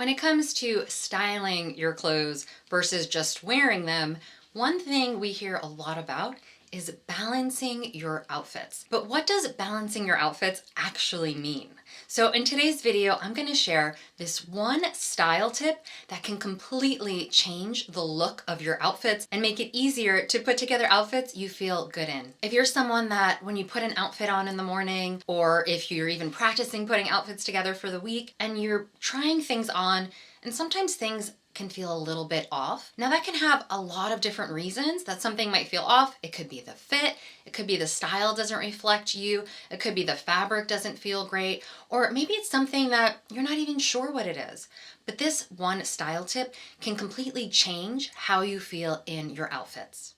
When it comes to styling your clothes versus just wearing them, one thing we hear a lot about is balancing your outfits. But what does balancing your outfits actually mean? So in today's video, I'm going to share this one style tip that can completely change the look of your outfits and make it easier to put together outfits you feel good in. If you're someone that when you put an outfit on in the morning, or if you're even practicing putting outfits together for the week and you're trying things on, and sometimes things can feel a little bit off. Now that can have a lot of different reasons that something might feel off. It could be the fit, it could be the style doesn't reflect you, it could be the fabric doesn't feel great, or maybe it's something that you're not even sure what it is. But this one style tip can completely change how you feel in your outfits.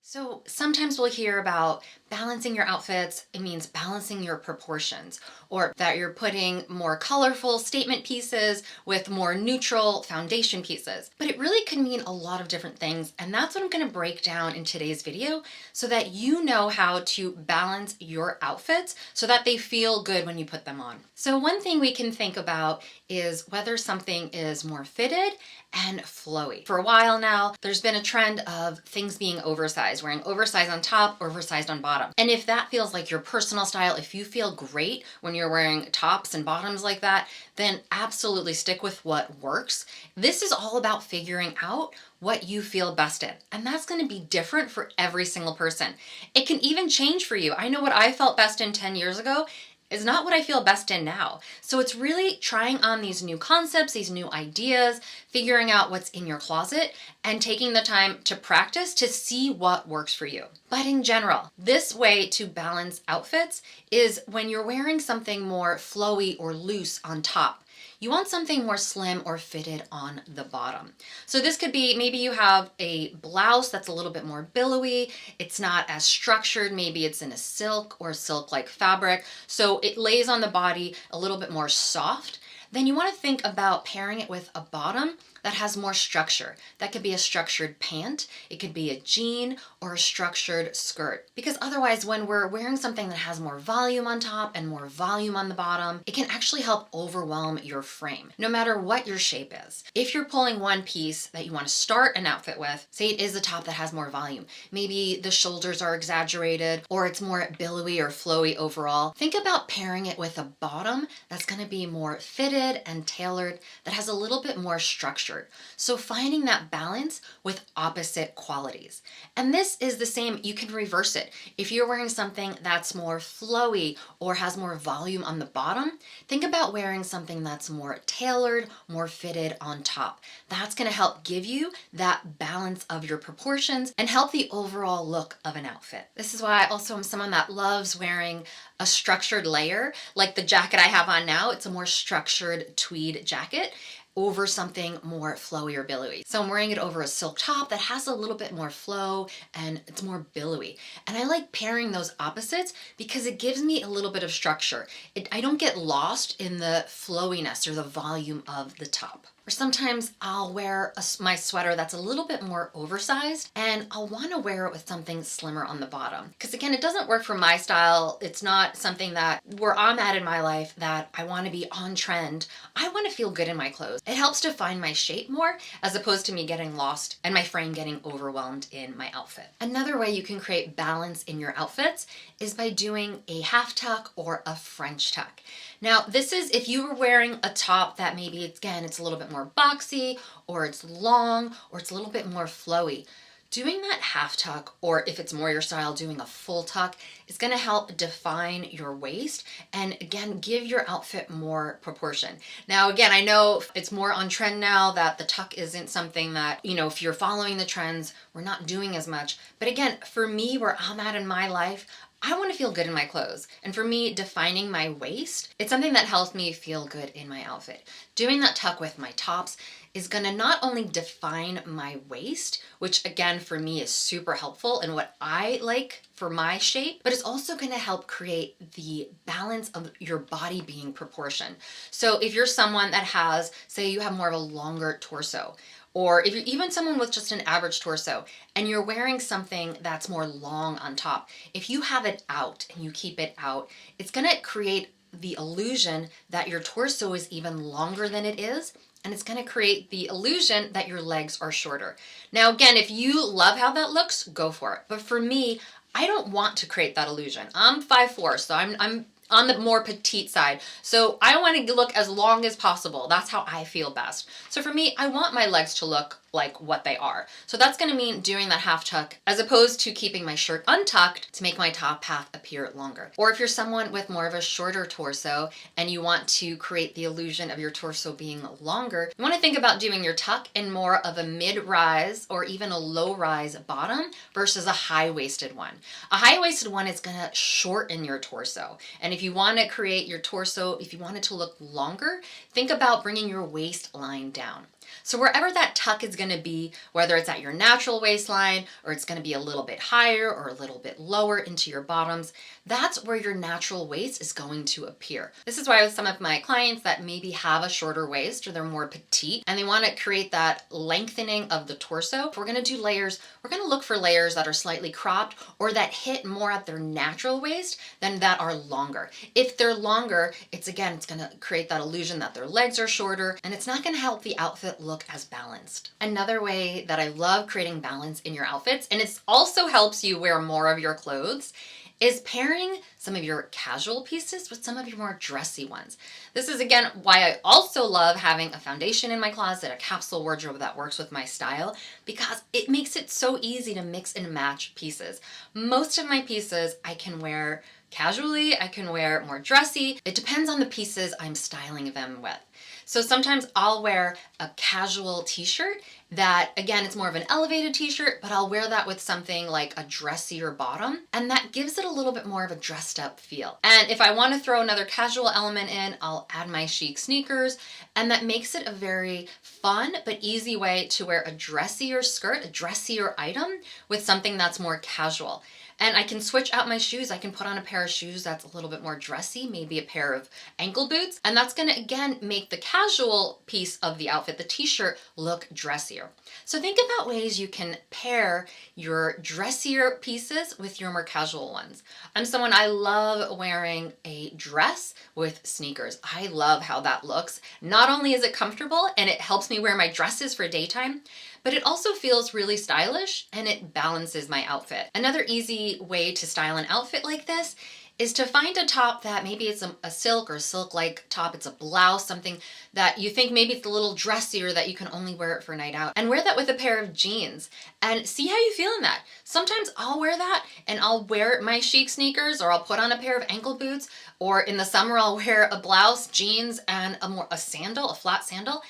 So sometimes we'll hear about balancing your outfits. It means balancing your proportions, or that you're putting more colorful statement pieces with more neutral foundation pieces. But it really can mean a lot of different things. And that's what I'm going to break down in today's video so that you know how to balance your outfits so that they feel good when you put them on. So one thing we can think about is whether something is more fitted and flowy. For a while now, there's been a trend of things being oversized, wearing oversized on top, oversized on bottom. And if that feels like your personal style, if you feel great when you're wearing tops and bottoms like that, then absolutely stick with what works. This is all about figuring out what you feel best in. And that's going to be different for every single person. It can even change for you. I know what I felt best in 10 years ago is not what I feel best in now. So it's really trying on these new concepts, these new ideas, figuring out what's in your closet, and taking the time to practice to see what works for you. But in general, this way to balance outfits is when you're wearing something more flowy or loose on top. You want something more slim or fitted on the bottom. So this could be, maybe you have a blouse that's a little bit more billowy. It's not as structured. Maybe it's in a silk or silk-like fabric. So it lays on the body a little bit more soft. Then you want to think about pairing it with a bottom that has more structure. That could be a structured pant, it could be a jean, or a structured skirt. Because otherwise, when we're wearing something that has more volume on top and more volume on the bottom, it can actually help overwhelm your frame, no matter what your shape is. If you're pulling one piece that you want to start an outfit with, say it is a top that has more volume, maybe the shoulders are exaggerated, or it's more billowy or flowy overall, think about pairing it with a bottom that's going to be more fitted and tailored, that has a little bit more structure. So finding that balance with opposite qualities. And this is the same, you can reverse it. If you're wearing something that's more flowy or has more volume on the bottom, think about wearing something that's more tailored, more fitted on top. That's going to help give you that balance of your proportions and help the overall look of an outfit. This is why I also am someone that loves wearing a structured layer, like the jacket I have on now. It's a more structured tweed jacket over something more flowy or billowy. So I'm wearing it over a silk top that has a little bit more flow and it's more billowy. And I like pairing those opposites because it gives me a little bit of structure. I don't get lost in the flowiness or the volume of the top. Or sometimes I'll wear my sweater that's a little bit more oversized and I'll want to wear it with something slimmer on the bottom. Because again, it doesn't work for my style. It's not something that where I'm at in my life that I want to be on trend. I want to feel good in my clothes. It helps to find my shape more as opposed to me getting lost and my frame getting overwhelmed in my outfit. Another way you can create balance in your outfits is by doing a half tuck or a French tuck. Now, this is if you were wearing a top that maybe, again, it's a little bit more boxy, or it's long, or it's a little bit more flowy. Doing that half tuck, or if it's more your style, doing a full tuck, is going to help define your waist and again, give your outfit more proportion. Now, again, I know it's more on trend now that the tuck isn't something that, if you're following the trends, we're not doing as much. But again, for me, where I'm at in my life, I want to feel good in my clothes. And for me, defining my waist, it's something that helps me feel good in my outfit. Doing that tuck with my tops is going to not only define my waist, which again, for me is super helpful in what I like for my shape, but it's also going to help create the balance of your body being proportioned. So if you're someone that has, say you have more of a longer torso, or if you're even someone with just an average torso and you're wearing something that's more long on top, if you have it out and you keep it out, it's gonna create the illusion that your torso is even longer than it is, and it's going to create the illusion that your legs are shorter. Now, again, if you love how that looks, go for it. But for me, I don't want to create that illusion. I'm 5'4", so I'm on the more petite side. So I want to look as long as possible. That's how I feel best. So for me, I want my legs to look like what they are. So that's going to mean doing that half tuck as opposed to keeping my shirt untucked to make my top half appear longer. Or if you're someone with more of a shorter torso and you want to create the illusion of your torso being longer, you want to think about doing your tuck in more of a mid-rise or even a low-rise bottom versus a high-waisted one. A high-waisted one is going to shorten your torso. And if you want to create your torso, if you want it to look longer, think about bringing your waistline down. So wherever that tuck is going to be, whether it's at your natural waistline or it's going to be a little bit higher or a little bit lower into your bottoms, that's where your natural waist is going to appear. This is why with some of my clients that maybe have a shorter waist or they're more petite and they want to create that lengthening of the torso, if we're going to do layers, we're going to look for layers that are slightly cropped or that hit more at their natural waist than that are longer. If they're longer, it's going to create that illusion that their legs are shorter and it's not going to help the outfit look as balanced. Another way that I love creating balance in your outfits, and it also helps you wear more of your clothes, is pairing some of your casual pieces with some of your more dressy ones. This is again why I also love having a foundation in my closet, a capsule wardrobe that works with my style, because it makes it so easy to mix and match pieces. Most of my pieces I can wear casually, I can wear more dressy. It depends on the pieces I'm styling them with. So sometimes I'll wear a casual t-shirt that, again, it's more of an elevated t-shirt, but I'll wear that with something like a dressier bottom, and that gives it a little bit more of a dressed up feel. And if I want to throw another casual element in, I'll add my chic sneakers, and that makes it a very fun but easy way to wear a dressier skirt, a dressier item with something that's more casual. And I can switch out my shoes. I can put on a pair of shoes that's a little bit more dressy, maybe a pair of ankle boots. And that's gonna, again, make the casual piece of the outfit, the t-shirt, look dressier. So think about ways you can pair your dressier pieces with your more casual ones. I'm someone, I love wearing a dress with sneakers. I love how that looks. Not only is it comfortable and it helps me wear my dresses for daytime, but it also feels really stylish and it balances my outfit. Another easy way to style an outfit like this is to find a top that maybe it's a silk or silk-like top, it's a blouse, something that you think maybe it's a little dressier that you can only wear it for a night out, and wear that with a pair of jeans and see how you feel in that. Sometimes I'll wear that and I'll wear my chic sneakers, or I'll put on a pair of ankle boots, or in the summer I'll wear a blouse, jeans, and a sandal, a flat sandal.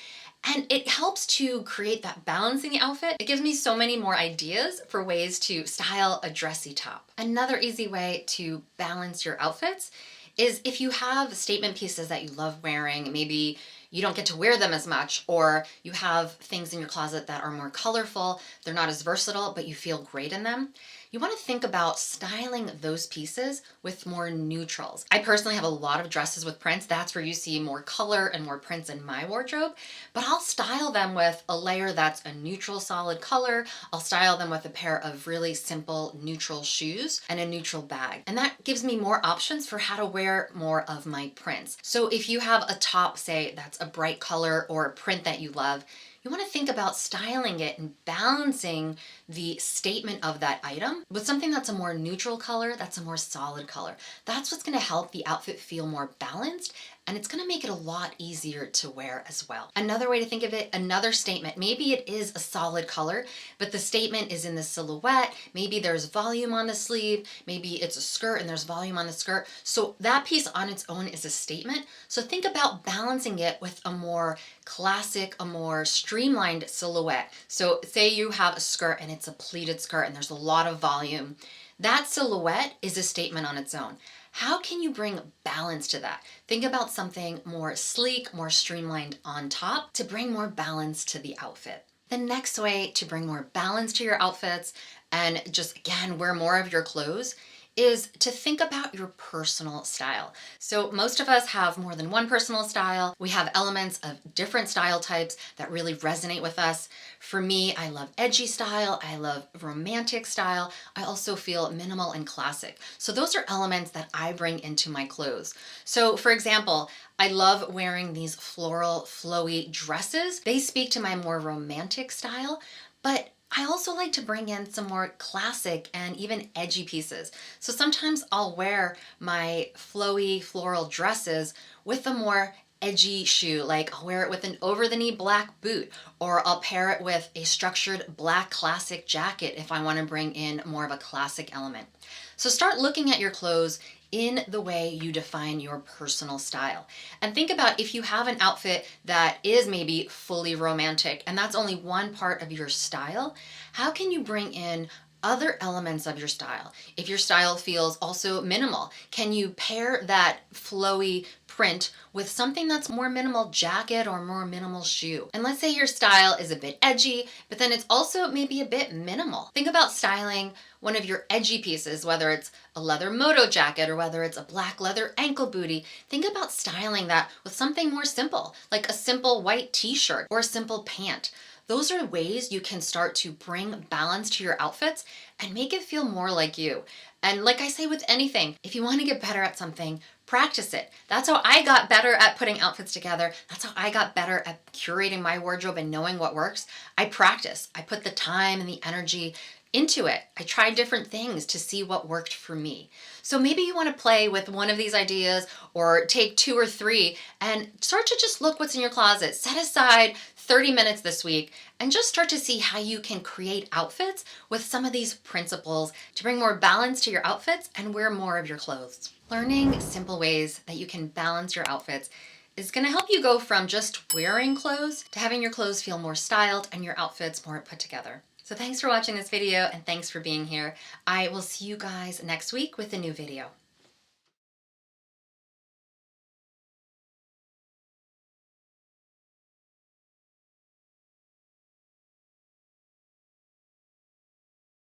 And it helps to create that balance in the outfit. It gives me so many more ideas for ways to style a dressy top. Another easy way to balance your outfits is if you have statement pieces that you love wearing, maybe you don't get to wear them as much, or you have things in your closet that are more colorful, they're not as versatile, but you feel great in them. You want to think about styling those pieces with more neutrals. I personally have a lot of dresses with prints. That's where you see more color and more prints in my wardrobe, but I'll style them with a layer that's a neutral solid color. I'll style them with a pair of really simple neutral shoes and a neutral bag. And that gives me more options for how to wear more of my prints. So if you have a top, say, that's a bright color or a print that you love, you want to think about styling it and balancing the statement of that item with something that's a more neutral color, that's a more solid color. That's what's going to help the outfit feel more balanced, and it's going to make it a lot easier to wear as well. Another way to think of it, another statement, maybe it is a solid color, but the statement is in the silhouette. Maybe there's volume on the sleeve. Maybe it's a skirt and there's volume on the skirt. So that piece on its own is a statement. So think about balancing it with a more classic, a more streamlined silhouette. So say you have a skirt and it's a pleated skirt and there's a lot of volume. That silhouette is a statement on its own. How can you bring balance to that? Think about something more sleek, more streamlined on top to bring more balance to the outfit. The next way to bring more balance to your outfits and just again wear more of your clothes is to think about your personal style. So most of us have more than one personal style. We have elements of different style types that really resonate with us. For me, I love edgy style. I love romantic style. I also feel minimal and classic. So those are elements that I bring into my clothes. So for example, I love wearing these floral, flowy dresses. They speak to my more romantic style, but I also like to bring in some more classic and even edgy pieces. So sometimes I'll wear my flowy floral dresses with a more edgy shoe, like I'll wear it with an over the knee black boot, or I'll pair it with a structured black classic jacket if I want to bring in more of a classic element. So start looking at your clothes in the way you define your personal style. And think about if you have an outfit that is maybe fully romantic and that's only one part of your style, how can you bring in other elements of your style? If your style feels also minimal, can you pair that flowy print with something that's more minimal jacket or more minimal shoe? And let's say your style is a bit edgy, but then it's also maybe a bit minimal. Think about styling one of your edgy pieces, whether it's a leather moto jacket or whether it's a black leather ankle bootie. Think about styling that with something more simple, like a simple white t-shirt or a simple pant. Those are ways you can start to bring balance to your outfits and make it feel more like you. And like I say with anything, if you want to get better at something, practice it. That's how I got better at putting outfits together. That's how I got better at curating my wardrobe and knowing what works. I practice. I put the time and the energy into it. I tried different things to see what worked for me. So maybe you want to play with one of these ideas or take 2 or 3 and start to just look what's in your closet. Set aside 30 minutes this week and just start to see how you can create outfits with some of these principles to bring more balance to your outfits and wear more of your clothes. Learning simple ways that you can balance your outfits is going to help you go from just wearing clothes to having your clothes feel more styled and your outfits more put together. So thanks for watching this video and thanks for being here. I will see you guys next week with a new video.